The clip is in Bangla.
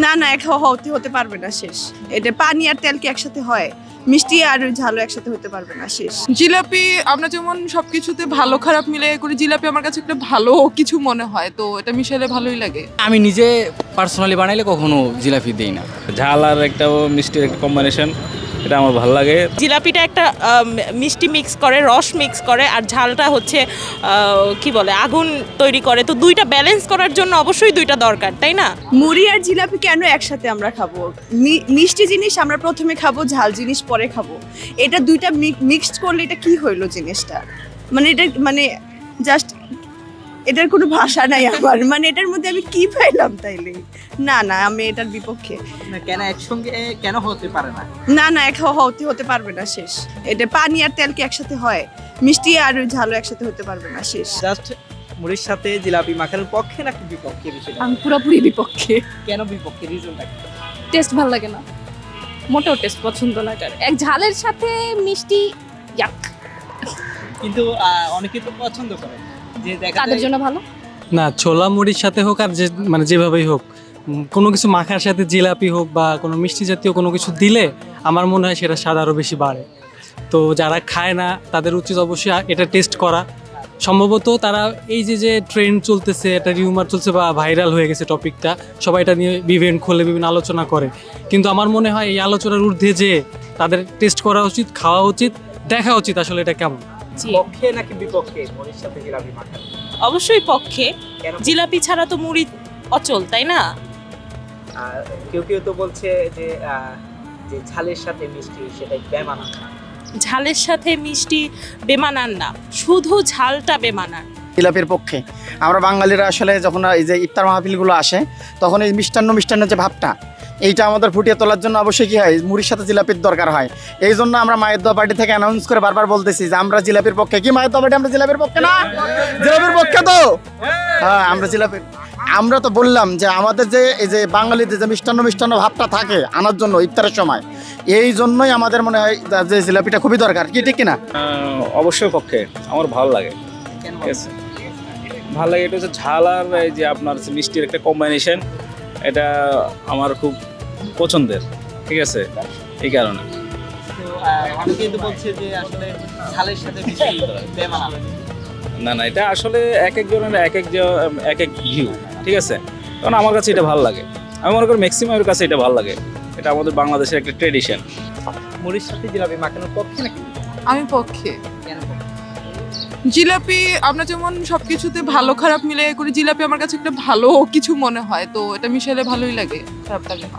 না না, এক হতে হতে পারবে না, শেষ। এটা পানি আর তেল কি একসাথে হয়? মিষ্টি আর ঝালও একসাথে হতে পারবে না, শেষ। জিলাপি আমরা যেমন সবকিছুতে ভালো খারাপ মিলে করি, জিলাপি আমার কাছে একটা ভালো কিছু মনে হয়, তো এটা মিশালে ভালোই লাগে। আমি নিজে পার্সোনালি বানাইলে কখনো জিলাপি দেই না। ঝাল আর একটা মিষ্টির একটা কম্বিনেশন, এটা আমার ভালো লাগে। জিলাপিটা একটা মিষ্টি মিক্স করে, রস মিক্স করে, আর ঝালটা হচ্ছে কি বলে আগুন তৈরি করে। তো দুইটা ব্যালেন্স করার জন্য অবশ্যই দুইটা দরকার, তাই না? মুড়ি আর জিলাপি কেন একসাথে আমরা খাবো? মিষ্টি জিনিস আমরা প্রথমে খাবো, ঝাল জিনিস পরে খাবো। এটা দুইটা মিক্সড করলে এটা কি হইলো জিনিসটা? মানে এটা মানে জাস্ট এটার কোনো ভাষা নাই আমার, মানে এটার মধ্যে আমি কি পাইলাম তাইলে? না না, আমি এটার বিপক্ষে। কেন একসঙ্গে কেন হতে পারে না? না না, এক হতে পারবে না, শেষ। এটা পানি আর তেল কি একসাথে হয়? মিষ্টি আর ঝালও একসাথে হতে পারবে না, শেষ। জাস্ট মুড়ির সাথে জিলাপি মাখানোর পক্ষে নাকি বিপক্ষে বিষয়টা? আমি পুরোপুরি বিপক্ষে। কেন বিপক্ষে, রিজনটা কি? টেস্ট ভালো লাগে না, মোটেও টেস্ট পছন্দ না এটার। এক ঝালের সাথে মিষ্টি ইয়াক, কিন্তু অনেকে তো পছন্দ করে, যে দেখা কাদের জন্য ভালো? না, ছোলা মুড়ির সাথে হোক আর যে মানে যেভাবেই হোক, কোনো কিছু মাখার সাথে জিলাপি হোক বা কোনো মিষ্টি জাতীয় কোনো কিছু দিলে আমার মনে হয় সেটা স্বাদ আরও বেশি বাড়ে। তো যারা খায় না তাদের উচিত অবশ্যই এটা টেস্ট করা। সম্ভবত তারা এই যে ট্রেন্ড চলতেছে, একটা রিউমার চলছে বা ভাইরাল হয়ে গেছে টপিকটা, সবাই এটা নিয়ে ইভেন্ট খোলে, বিভিন্ন আলোচনা করে। কিন্তু আমার মনে হয় এই আলোচনার ঊর্ধ্বে যে তাদের টেস্ট করা উচিত, খাওয়া উচিত, দেখা উচিত আসলে এটা কেমন। পক্ষে নাকি বিপক্ষে মুড়ির সাথে জিলাপি মাখানো? অবশ্যই পক্ষে। কেন? জিলাপি ছাড়া তো মুড়ি অচল, তাই না? কেউ কেউ তো বলছে যে যে ঝালের সাথে মিষ্টি সেটাই বেমানান। ঝালের সাথে মিষ্টি বেমানান না, শুধু ঝালটা বেমানান। জিলাপির পক্ষে। আমরা বাঙালিরা আসলে যখন এই যে ইফতার মাহফিলগুলো আসে, তখন এই মিষ্টান্নের যে ভাবটা, এইটা আমাদের ফুটিয়ে তোলার জন্য অবশ্যই কী হয়, মুড়ির সাথে জিলাপির দরকার হয়। এই জন্য আমরা মায়ের দোয়া পার্টি থেকে অ্যানাউন্স করে বারবার বলতেছি যে আমরা জিলাপির পক্ষে। কি মায়ের দোয়া পার্টি আমরা জিলাপির পক্ষে না? জিলাপির পক্ষে তো? হ্যাঁ, আমরা জিলাপির। আমরা তো বললাম যে আমাদের যে এই যে বাঙালিদের যে মিষ্টান্ন ভাবটা থাকে আনার জন্য ইফতারের সময়, এই জন্যই আমাদের মনে হয় যে জিলাপিটা খুবই দরকার। কি ঠিক কিনা? অবশ্যই পক্ষে, আমার ভালো লাগে। কেন? ঠিক আছে, ভালো লাগে। এটা হচ্ছে ঝাল আর এই যে আপনার হচ্ছে মিষ্টির একটা কম্বিনেশন, এটা আমার খুব পছন্দের। ঠিক আছে, এই কারণে। তো অনেকেই তো বলছে যে আসলে ঝালের সাথে মিষ্টি বেমানান। না না, এটা আসলে এক একজনের এক এক ভিউ। ঠিক আছে, কারণ আমার কাছে এটা ভালো লাগে। আমি মনে করি ম্যাক্সিমামের কাছে এটা ভালো লাগে। এটা আমাদের বাংলাদেশের একটা ট্রেডিশন। মুড়ির সাথে জিলাপি মাখানোর পক্ষে নাকি? আমি পক্ষে। কেন? জিলাপি আমরা যেমন সবকিছুতে ভালো খারাপ মিলে করি, জিলাপি আমার কাছে একটা ভালো কিছু মনে হয়, তো এটা মিশালে ভালোই লাগে, খারাপ লাগে না।